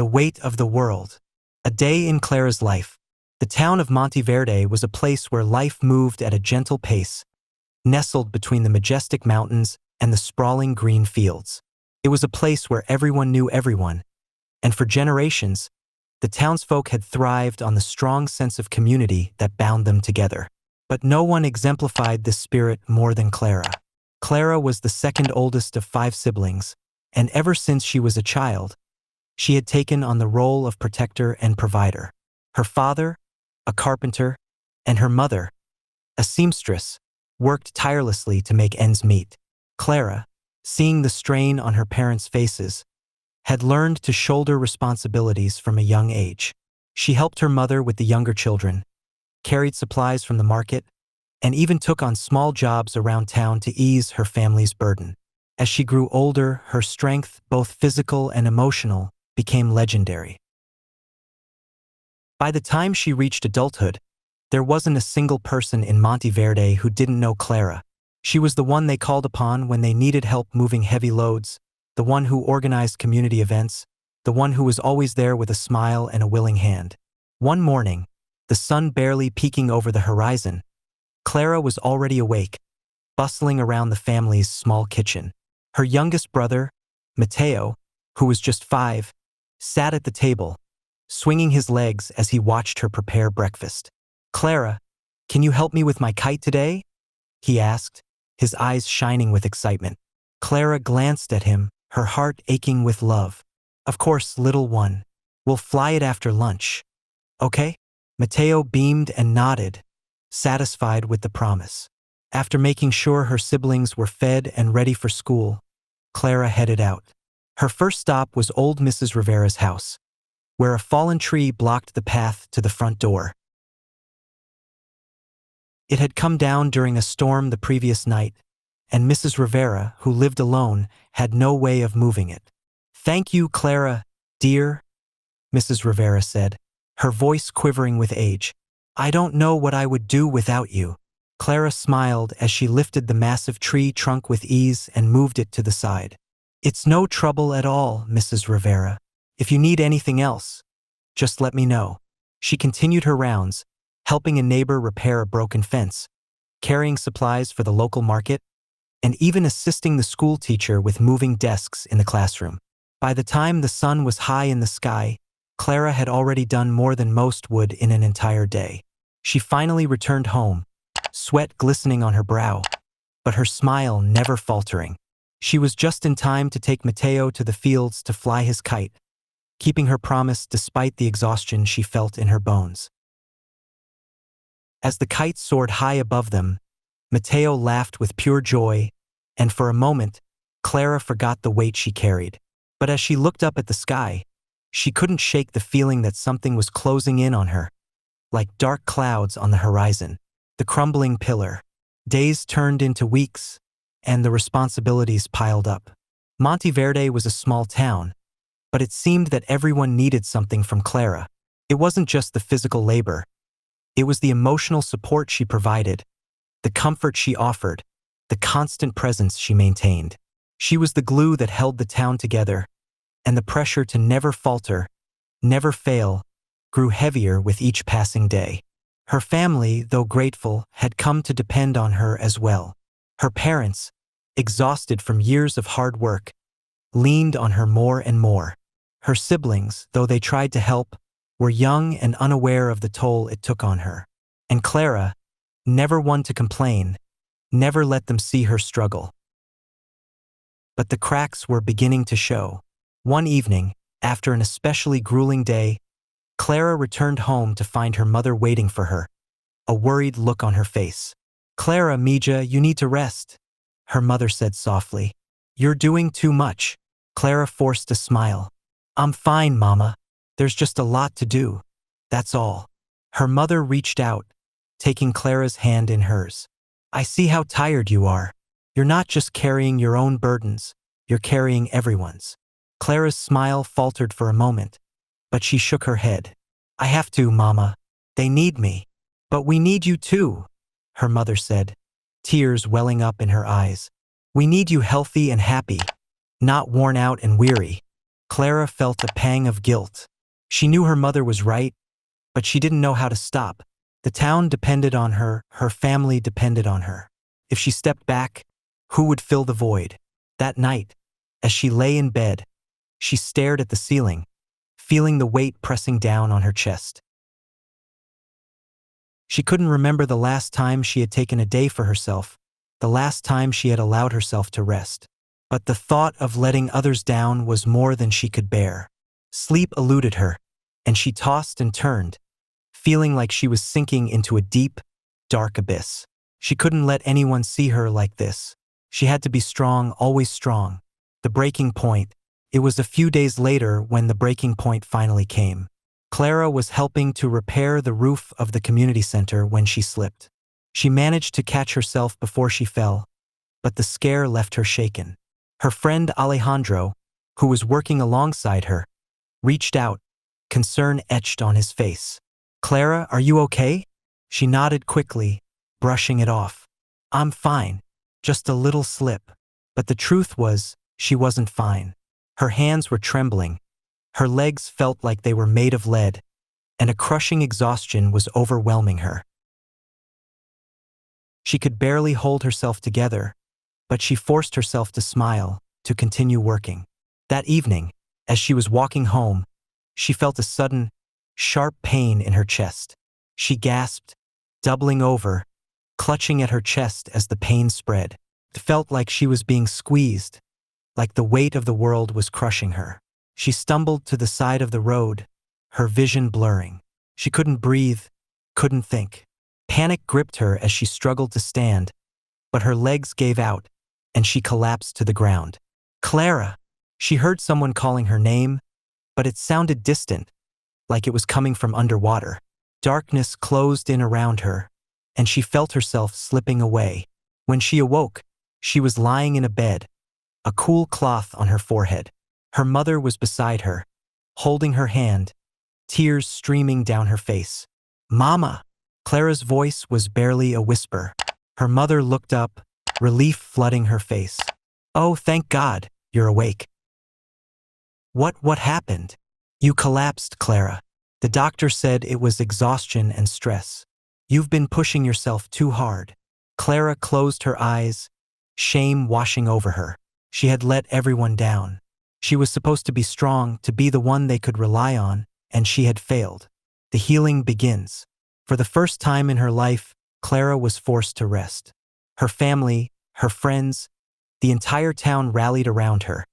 the weight of the world. A day in Clara's life. The town of Monte Verde was a place where life moved at a gentle pace, nestled between the majestic mountains and the sprawling green fields. It was a place where everyone knew everyone, and for generations, the townsfolk had thrived on the strong sense of community that bound them together. But no one exemplified this spirit more than Clara. Clara was the second oldest of 5 siblings, and ever since she was a child, she had taken on the role of protector and provider. Her father, a carpenter, and her mother, a seamstress, worked tirelessly to make ends meet. Clara, seeing the strain on her parents' faces, had learned to shoulder responsibilities from a young age. She helped her mother with the younger children, carried supplies from the market, and even took on small jobs around town to ease her family's burden. As she grew older, her strength, both physical and emotional, became legendary. By the time she reached adulthood, there wasn't a single person in Monte Verde who didn't know Clara. She was the one they called upon when they needed help moving heavy loads, the one who organized community events, the one who was always there with a smile and a willing hand. One morning, the sun barely peeking over the horizon, Clara was already awake, bustling around the family's small kitchen. Her youngest brother, Matteo, who was just 5, sat at the table, swinging his legs as he watched her prepare breakfast. "Clara, can you help me with my kite today?" he asked, his eyes shining with excitement. Clara glanced at him, her heart aching with love. "Of course, little one. We'll fly it after lunch. Okay?" Matteo beamed and nodded, satisfied with the promise. After making sure her siblings were fed and ready for school, Clara headed out. Her first stop was old Mrs. Rivera's house, where a fallen tree blocked the path to the front door. It had come down during a storm the previous night, and Mrs. Rivera, who lived alone, had no way of moving it. "Thank you, Clara, dear," Mrs. Rivera said, her voice quivering with age. "I don't know what I would do without you." Clara smiled as she lifted the massive tree trunk with ease and moved it to the side. "It's no trouble at all, Mrs. Rivera. If you need anything else, just let me know." She continued her rounds, helping a neighbor repair a broken fence, carrying supplies for the local market, and even assisting the school teacher with moving desks in the classroom. By the time the sun was high in the sky, Clara had already done more than most would in an entire day. She finally returned home, sweat glistening on her brow, but her smile never faltering. She was just in time to take Matteo to the fields to fly his kite, keeping her promise despite the exhaustion she felt in her bones. As the kite soared high above them, Matteo laughed with pure joy, and for a moment, Clara forgot the weight she carried. But as she looked up at the sky, she couldn't shake the feeling that something was closing in on her, like dark clouds on the horizon. The crumbling pillar. Days turned into weeks, and the responsibilities piled up. Monte Verde was a small town, but it seemed that everyone needed something from Clara. It wasn't just the physical labor. It was the emotional support she provided, the comfort she offered, the constant presence she maintained. She was the glue that held the town together, and the pressure to never falter, never fail, grew heavier with each passing day. Her family, though grateful, had come to depend on her as well. Her parents, exhausted from years of hard work, leaned on her more and more. Her siblings, though they tried to help, were young and unaware of the toll it took on her. And Clara, never one to complain, never let them see her struggle. But the cracks were beginning to show. One evening, after an especially grueling day, Clara returned home to find her mother waiting for her, a worried look on her face. "Clara, Mija, you need to rest," her mother said softly. "You're doing too much." Clara forced a smile. "I'm fine, Mama. There's just a lot to do. That's all." Her mother reached out, taking Clara's hand in hers. "I see how tired you are. You're not just carrying your own burdens, you're carrying everyone's." Clara's smile faltered for a moment, but she shook her head. "I have to, Mama. They need me." "But we need you too," her mother said, tears welling up in her eyes. "We need you healthy and happy, not worn out and weary." Clara felt a pang of guilt. She knew her mother was right, but she didn't know how to stop. The town depended on her family depended on her. If she stepped back, who would fill the void? That night, as she lay in bed, she stared at the ceiling, feeling the weight pressing down on her chest. She couldn't remember the last time she had taken a day for herself, the last time she had allowed herself to rest. But the thought of letting others down was more than she could bear. Sleep eluded her, and she tossed and turned, feeling like she was sinking into a deep, dark abyss. She couldn't let anyone see her like this. She had to be strong, always strong. The breaking point. It was a few days later when the breaking point finally came. Clara was helping to repair the roof of the community center when she slipped. She managed to catch herself before she fell, but the scare left her shaken. Her friend Alejandro, who was working alongside her, reached out, concern etched on his face. "Clara, are you okay?" She nodded quickly, brushing it off. "I'm fine, just a little slip." But the truth was, she wasn't fine. Her hands were trembling, her legs felt like they were made of lead, and a crushing exhaustion was overwhelming her. She could barely hold herself together, but she forced herself to smile, to continue working. That evening, as she was walking home, she felt a sudden, sharp pain in her chest. She gasped, doubling over, clutching at her chest as the pain spread. It felt like she was being squeezed, like the weight of the world was crushing her. She stumbled to the side of the road, her vision blurring. She couldn't breathe, couldn't think. Panic gripped her as she struggled to stand, but her legs gave out, and she collapsed to the ground. "Clara!" She heard someone calling her name, but it sounded distant, like it was coming from underwater. Darkness closed in around her, and she felt herself slipping away. When she awoke, she was lying in a bed, a cool cloth on her forehead. Her mother was beside her, holding her hand, tears streaming down her face. "Mama!" Clara's voice was barely a whisper. Her mother looked up, relief flooding her face. "Oh, thank God, you're awake." What happened?" "You collapsed, Clara. The doctor said it was exhaustion and stress. You've been pushing yourself too hard." Clara closed her eyes, shame washing over her. She had let everyone down. She was supposed to be strong, to be the one they could rely on, and she had failed. The healing begins. For the first time in her life, Clara was forced to rest. Her family, her friends, the entire town rallied around her,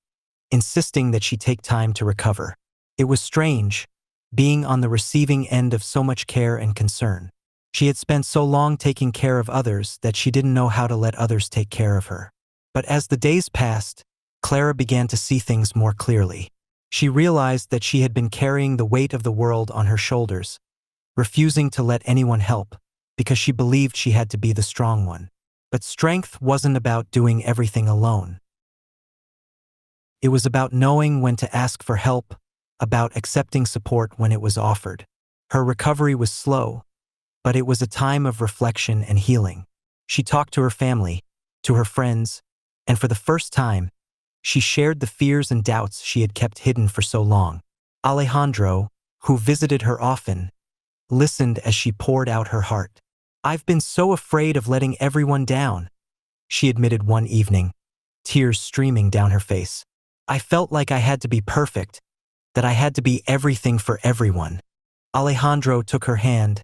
insisting that she take time to recover. It was strange, being on the receiving end of so much care and concern. She had spent so long taking care of others that she didn't know how to let others take care of her. But as the days passed, Clara began to see things more clearly. She realized that she had been carrying the weight of the world on her shoulders, refusing to let anyone help, because she believed she had to be the strong one. But strength wasn't about doing everything alone. It was about knowing when to ask for help, about accepting support when it was offered. Her recovery was slow, but it was a time of reflection and healing. She talked to her family, to her friends, and for the first time, she shared the fears and doubts she had kept hidden for so long. Alejandro, who visited her often, listened as she poured out her heart. "I've been so afraid of letting everyone down," she admitted one evening, tears streaming down her face. "I felt like I had to be perfect, that I had to be everything for everyone." Alejandro took her hand,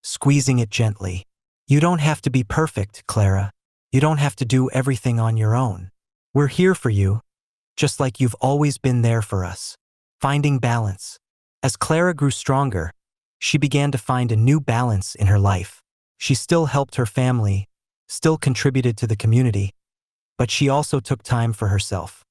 squeezing it gently. "You don't have to be perfect, Clara. You don't have to do everything on your own. We're here for you, just like you've always been there for us." Finding balance. As Clara grew stronger, she began to find a new balance in her life. She still helped her family, still contributed to the community, but she also took time for herself.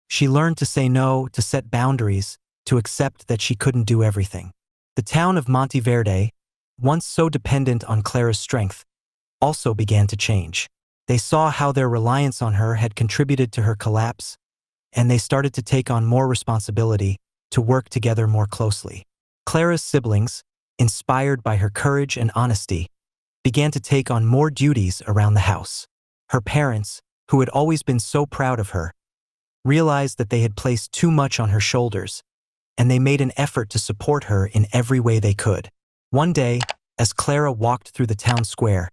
She learned to say no, to set boundaries, to accept that she couldn't do everything. The town of Monte Verde, once so dependent on Clara's strength, also began to change. They saw how their reliance on her had contributed to her collapse, and they started to take on more responsibility, to work together more closely. Clara's siblings, inspired by her courage and honesty, began to take on more duties around the house. Her parents, who had always been so proud of her, realized that they had placed too much on her shoulders, and they made an effort to support her in every way they could. One day, as Clara walked through the town square,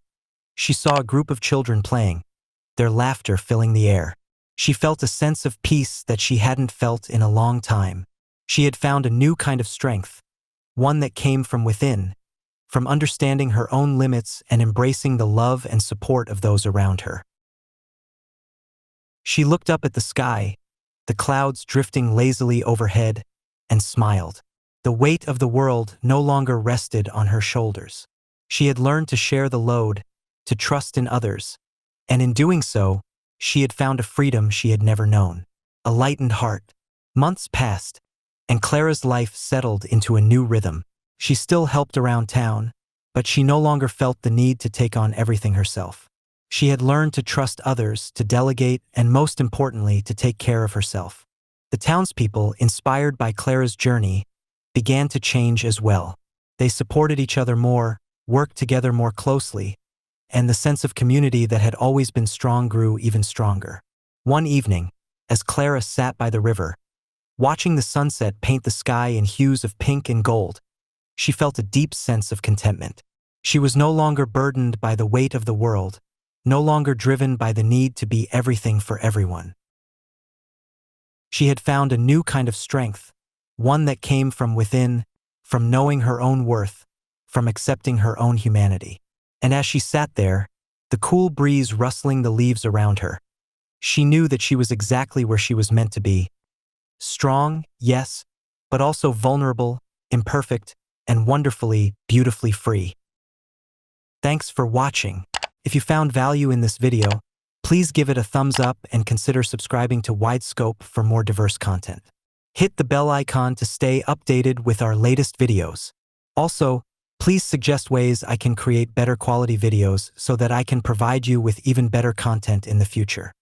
she saw a group of children playing, their laughter filling the air. She felt a sense of peace that she hadn't felt in a long time. She had found a new kind of strength, one that came from within, from understanding her own limits and embracing the love and support of those around her. She looked up at the sky, the clouds drifting lazily overhead, and smiled. The weight of the world no longer rested on her shoulders. She had learned to share the load, to trust in others, and in doing so, she had found a freedom she had never known, a lightened heart. Months passed, and Clara's life settled into a new rhythm. She still helped around town, but she no longer felt the need to take on everything herself. She had learned to trust others, to delegate, and most importantly, to take care of herself. The townspeople, inspired by Clara's journey, began to change as well. They supported each other more, worked together more closely, and the sense of community that had always been strong grew even stronger. One evening, as Clara sat by the river, watching the sunset paint the sky in hues of pink and gold, she felt a deep sense of contentment. She was no longer burdened by the weight of the world, no longer driven by the need to be everything for everyone. She had found a new kind of strength, one that came from within, from knowing her own worth, from accepting her own humanity. And as she sat there, the cool breeze rustling the leaves around her, she knew that she was exactly where she was meant to be. Strong, yes, but also vulnerable, imperfect, and wonderfully, beautifully free. Thanks for watching. If you found value in this video, please give it a thumbs up and consider subscribing to Wide Scope for more diverse content. Hit the bell icon to stay updated with our latest videos. Also, please suggest ways I can create better quality videos so that I can provide you with even better content in the future.